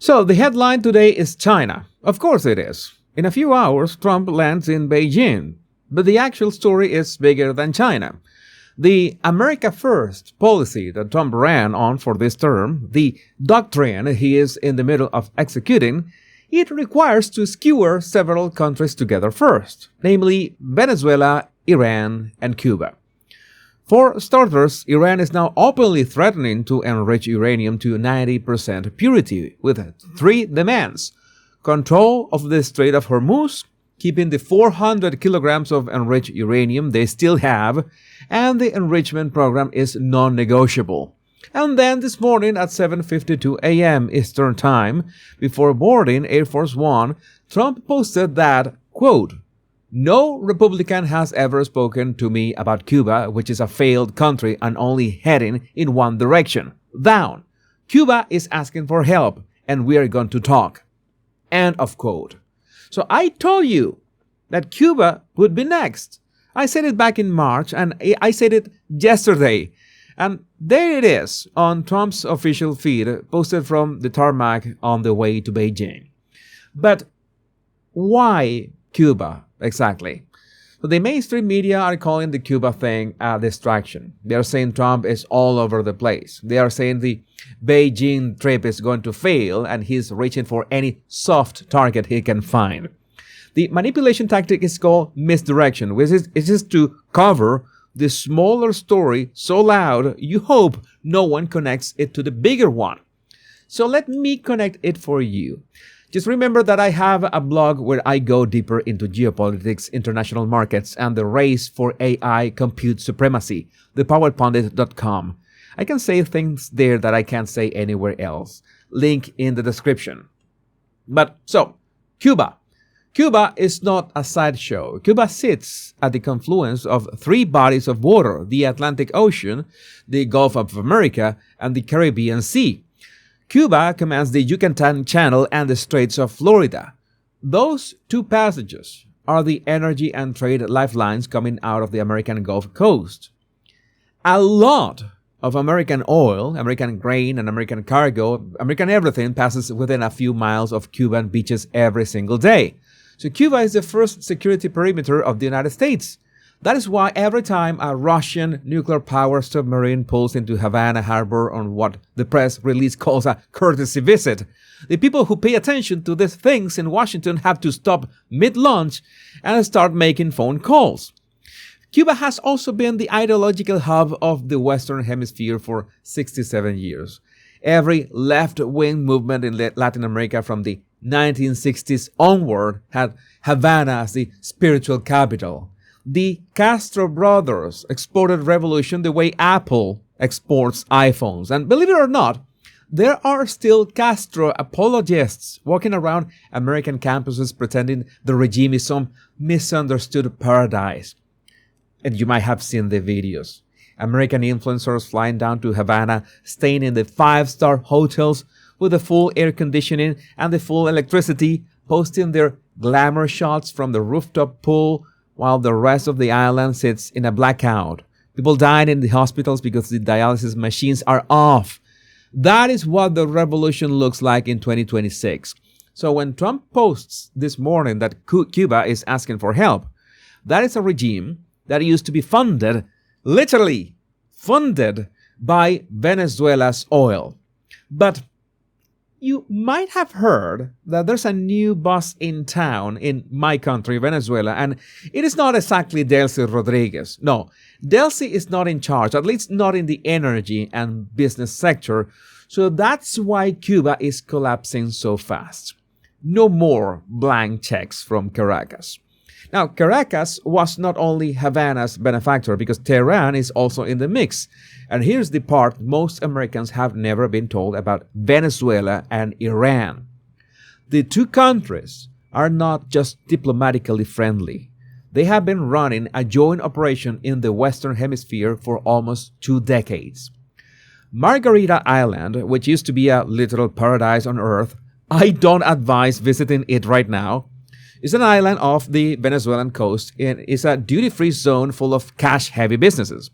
So the headline today is China. Of course it is. In a few hours, Trump lands in Beijing. But the actual story is bigger than China. The America First policy that Trump ran on for this term, the doctrine he is in the middle of executing, it requires to skewer several countries together first, namely Venezuela, Iran, and Cuba. For starters, Iran is now openly threatening to enrich uranium to 90% purity with three demands: control of the Strait of Hormuz, keeping the 400 kilograms of enriched uranium they still have, and the enrichment program is non-negotiable. And then this morning at 7:52 a.m. Eastern Time, before boarding Air Force One, Trump posted that, quote, "No Republican has ever spoken to me about Cuba, which is a failed country and only heading in one direction, down. Cuba is asking for help, and we are going to talk." End of quote. So I told you that Cuba would be next. I said it back in March, and I said it yesterday. And there it is on Trump's official feed, posted from the tarmac on the way to Beijing. But why Cuba exactly? So the mainstream media are calling the Cuba thing a distraction. They are saying Trump is all over the place. They are saying the Beijing trip is going to fail and he's reaching for any soft target he can find. The manipulation tactic is called misdirection, which is just to cover the smaller story so loud you hope no one connects it to the bigger one. So let me connect it for you. Just remember that I have a blog where I go deeper into geopolitics, international markets, and the race for AI compute supremacy, thepowerpundit.com. I can say things there that I can't say anywhere else. Link in the description. But so, Cuba. Cuba is not a sideshow. Cuba sits at the confluence of three bodies of water: the Atlantic Ocean, the Gulf of America, and the Caribbean Sea. Cuba commands the Yucatan Channel and the Straits of Florida. Those two passages are the energy and trade lifelines coming out of the American Gulf Coast. A lot of American oil, American grain, and American cargo, American everything passes within a few miles of Cuban beaches every single day. So Cuba is the first security perimeter of the United States. That is why every time a Russian nuclear-powered submarine pulls into Havana Harbor on what the press release calls a courtesy visit, the people who pay attention to these things in Washington have to stop mid-launch and start making phone calls. Cuba has also been the ideological hub of the Western Hemisphere for 67 years. Every left-wing movement in Latin America from the 1960s onward had Havana as the spiritual capital. The Castro brothers exported revolution the way Apple exports iPhones. And believe it or not, there are still Castro apologists walking around American campuses pretending the regime is some misunderstood paradise. And you might have seen the videos. American influencers flying down to Havana, staying in the five-star hotels with the full air conditioning and the full electricity, posting their glamour shots from the rooftop pool while the rest of the island sits in a blackout. People dying in the hospitals because the dialysis machines are off. That is what the revolution looks like in 2026. So when Trump posts this morning that Cuba is asking for help, that is a regime that used to be funded, literally funded, by Venezuela's oil. But you might have heard that there's a new boss in town in my country, Venezuela, and it is not exactly Delcy Rodriguez. No, Delcy is not in charge, at least not in the energy and business sector, so that's why Cuba is collapsing so fast. No more blank checks from Caracas. Now, Caracas was not only Havana's benefactor because Tehran is also in the mix. And here's the part most Americans have never been told about Venezuela and Iran. The two countries are not just diplomatically friendly. They have been running a joint operation in the Western Hemisphere for almost 2 decades. Margarita Island, which used to be a literal paradise on earth, I don't advise visiting it right now. It's an island off the Venezuelan coast and is a duty-free zone full of cash-heavy businesses.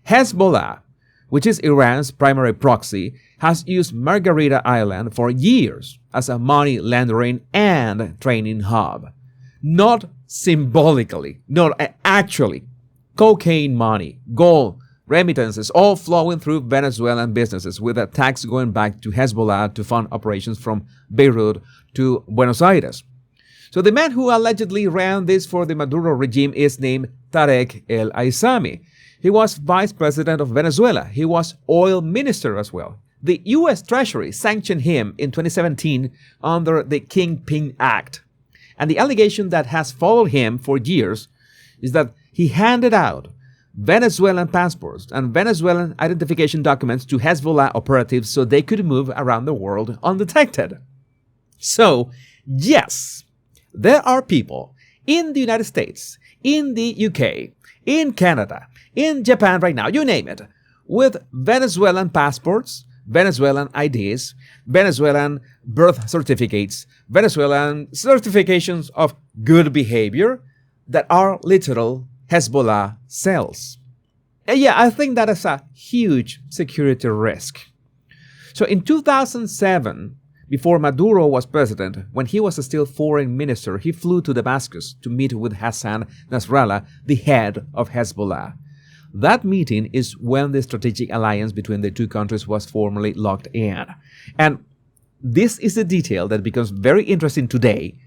Hezbollah, which is Iran's primary proxy, has used Margarita Island for years as a money laundering and training hub. Not symbolically, not actually. Cocaine money, gold, remittances, all flowing through Venezuelan businesses, with attacks going back to Hezbollah to fund operations from Beirut to Buenos Aires. So the man who allegedly ran this for the Maduro regime is named Tarek El Aissami. He was vice president of Venezuela. He was oil minister as well. The U.S. Treasury sanctioned him in 2017 under the Kingpin Act. And the allegation that has followed him for years is that he handed out Venezuelan passports and Venezuelan identification documents to Hezbollah operatives so they could move around the world undetected. So, yes, there are people in the United States, in the UK, in Canada, in Japan right now, you name it, with Venezuelan passports, Venezuelan IDs, Venezuelan birth certificates, Venezuelan certifications of good behavior that are literal Hezbollah cells. And yeah, I think that is a huge security risk. So in 2007, before Maduro was president, when he was still foreign minister, he flew to Damascus to meet with Hassan Nasrallah, the head of Hezbollah. That meeting is when the strategic alliance between the two countries was formally locked in. And this is a detail that becomes very interesting today.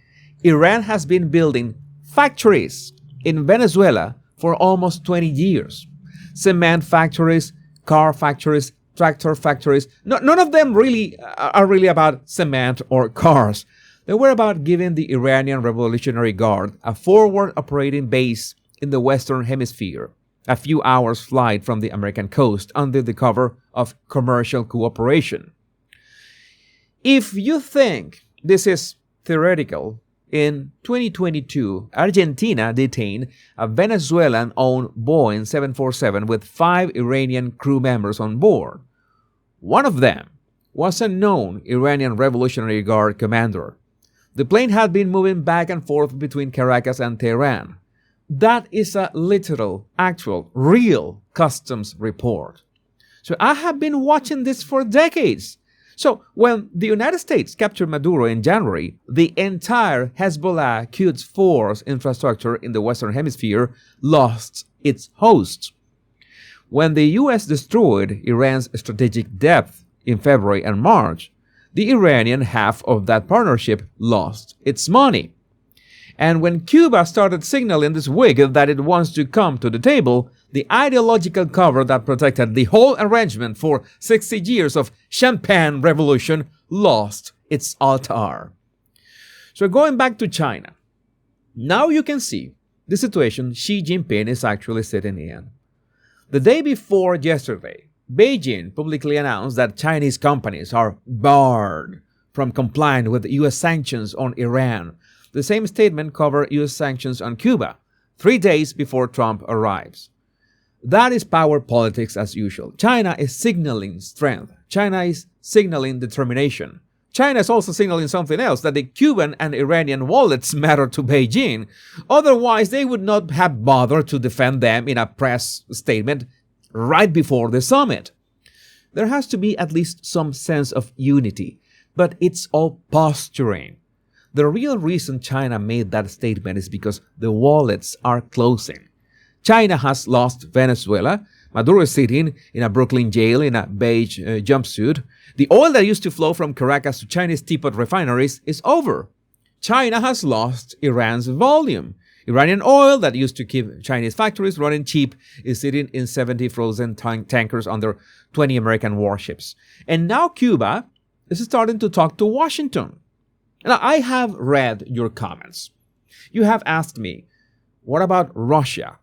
Iran has been building factories in Venezuela for almost 20 years. Cement factories, car factories, tractor factories. None of them are really about cement or cars. They were about giving the Iranian Revolutionary Guard a forward operating base in the Western Hemisphere, a few hours' flight from the American coast under the cover of commercial cooperation. If you think this is theoretical, in 2022, Argentina detained a Venezuelan-owned Boeing 747 with 5 Iranian crew members on board. One of them was a known Iranian Revolutionary Guard commander. The plane had been moving back and forth between Caracas and Tehran. That is a literal, actual, real customs report. So I have been watching this for decades. So when the United States captured Maduro in January, the entire Hezbollah Quds Force infrastructure in the Western Hemisphere lost its host. When the U.S. destroyed Iran's strategic depth in February and March, the Iranian half of that partnership lost its money. And when Cuba started signaling this week that it wants to come to the table, the ideological cover that protected the whole arrangement for 60 years of champagne revolution lost its altar. So going back to China, now you can see the situation Xi Jinping is actually sitting in. The day before yesterday, Beijing publicly announced that Chinese companies are barred from complying with U.S. sanctions on Iran. The same statement covered U.S. sanctions on Cuba 3 days before Trump arrives. That is power politics as usual. China is signaling strength. China is signaling determination. China is also signaling something else, that the Cuban and Iranian wallets matter to Beijing. Otherwise, they would not have bothered to defend them in a press statement right before the summit. There has to be at least some sense of unity, but it's all posturing. The real reason China made that statement is because the wallets are closing. China has lost Venezuela. Maduro is sitting in a Brooklyn jail in a beige jumpsuit. The oil that used to flow from Caracas to Chinese teapot refineries is over. China has lost Iran's volume. Iranian oil that used to keep Chinese factories running cheap is sitting in 70 frozen tankers under 20 American warships. And now Cuba is starting to talk to Washington. Now, I have read your comments. You have asked me, what about Russia?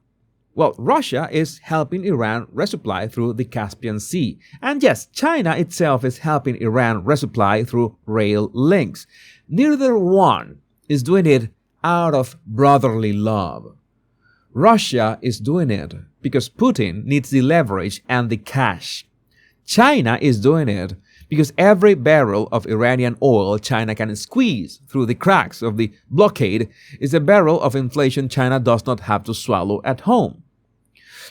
Well, Russia is helping Iran resupply through the Caspian Sea. And yes, China itself is helping Iran resupply through rail links. Neither one is doing it out of brotherly love. Russia is doing it because Putin needs the leverage and the cash. China is doing it because every barrel of Iranian oil China can squeeze through the cracks of the blockade is a barrel of inflation China does not have to swallow at home.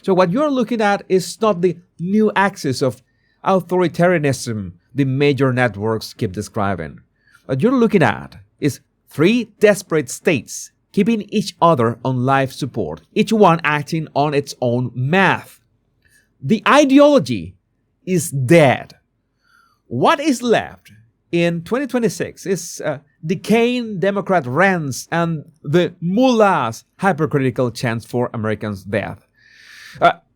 So what you're looking at is not the new axis of authoritarianism the major networks keep describing. What you're looking at is three desperate states keeping each other on life support, each one acting on its own math. The ideology is dead. What is left in 2026 is decaying Democrat rants and the mullahs' hypercritical chants for Americans' death.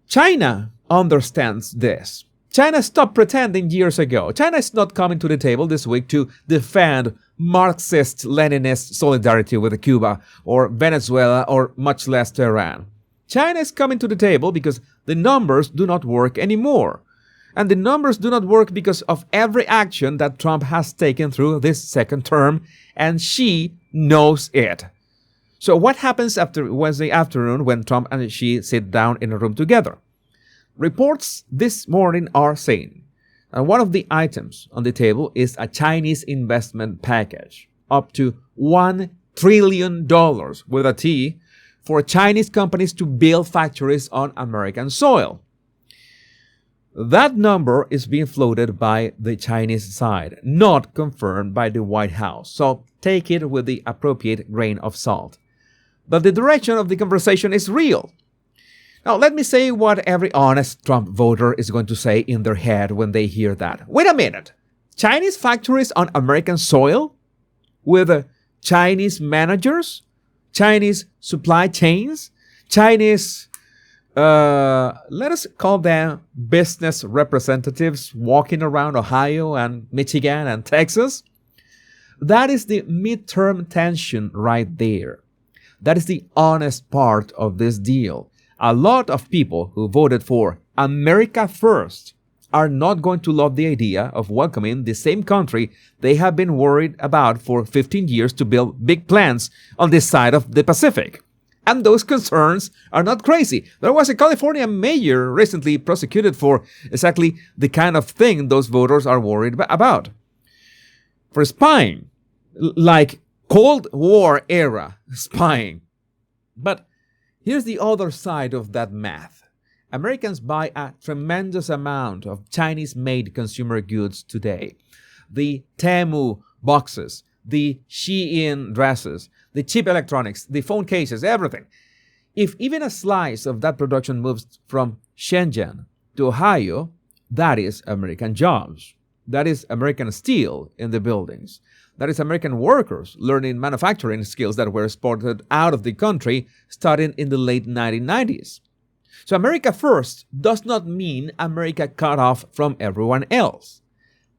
China understands this. China stopped pretending years ago. China is not coming to the table this week to defend Marxist-Leninist solidarity with Cuba or Venezuela or much less Tehran. China is coming to the table because the numbers do not work anymore. And the numbers do not work because of every action that Trump has taken through this second term, and Xi knows it. So what happens after Wednesday afternoon when Trump and Xi sit down in a room together? Reports this morning are saying that one of the items on the table is a Chinese investment package up to $1 trillion with a T for Chinese companies to build factories on American soil. That number is being floated by the Chinese side, not confirmed by the White House. So take it with the appropriate grain of salt. But the direction of the conversation is real. Now, let me say what every honest Trump voter is going to say in their head when they hear that. Wait a minute. Chinese factories on American soil? With Chinese managers? Chinese supply chains? Chinese, let us call them business representatives walking around Ohio and Michigan and Texas? That is the midterm tension right there. That is the honest part of this deal. A lot of people who voted for America First are not going to love the idea of welcoming the same country they have been worried about for 15 years to build big plants on this side of the Pacific. And those concerns are not crazy. There was a California mayor recently prosecuted for exactly the kind of thing those voters are worried about. For spying, like Cold War era spying. But here's the other side of that math. Americans buy a tremendous amount of Chinese-made consumer goods today. The Temu boxes, the Shein dresses, the cheap electronics, the phone cases, everything. If even a slice of that production moves from Shenzhen to Ohio, that is American jobs. That is American steel in the buildings. That is American workers learning manufacturing skills that were exported out of the country starting in the late 1990s. So America First does not mean America cut off from everyone else.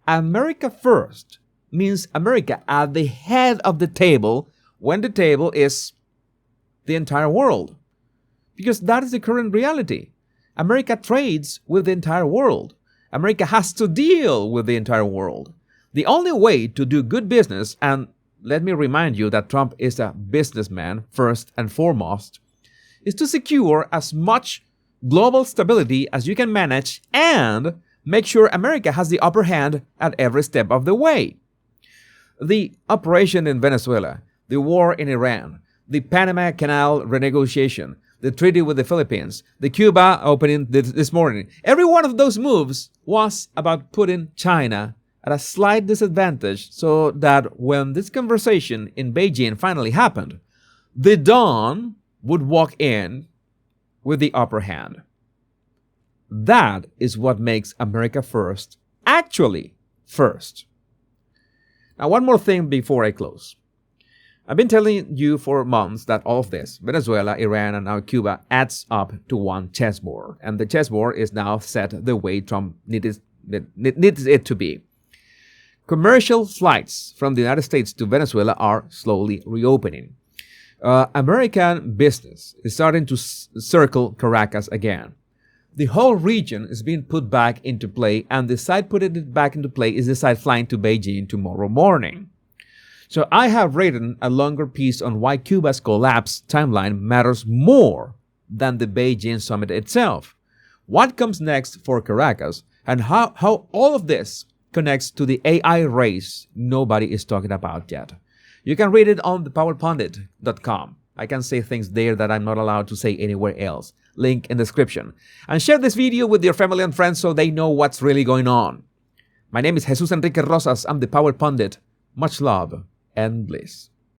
America First means America at the head of the table when the table is the entire world. Because that is the current reality. America trades with the entire world. America has to deal with the entire world. The only way to do good business, and let me remind you that Trump is a businessman first and foremost, is to secure as much global stability as you can manage and make sure America has the upper hand at every step of the way. The operation in Venezuela, the war in Iran, the Panama Canal renegotiation, the treaty with the Philippines, the Cuba opening this morning, every one of those moves was about putting China at a slight disadvantage so that when this conversation in Beijing finally happened, the Don would walk in with the upper hand. That is what makes America First actually first. Now, one more thing before I close. I've been telling you for months that all of this, Venezuela, Iran, and now Cuba, adds up to one chessboard. And the chessboard is now set the way Trump needs it to be. Commercial flights from the United States to Venezuela are slowly reopening. American business is starting to circle Caracas again. The whole region is being put back into play, and the side putting it back into play is the side flying to Beijing tomorrow morning. So I have written a longer piece on why Cuba's collapse timeline matters more than the Beijing summit itself. What comes next for Caracas, and how all of this connects to the AI race nobody is talking about yet. You can read it on thepowerpundit.com. I can say things there that I'm not allowed to say anywhere else. link in description. And share this video with your family and friends so they know what's really going on. My name is Jesus Enrique Rosas. I'm the Power Pundit. Much love and bliss.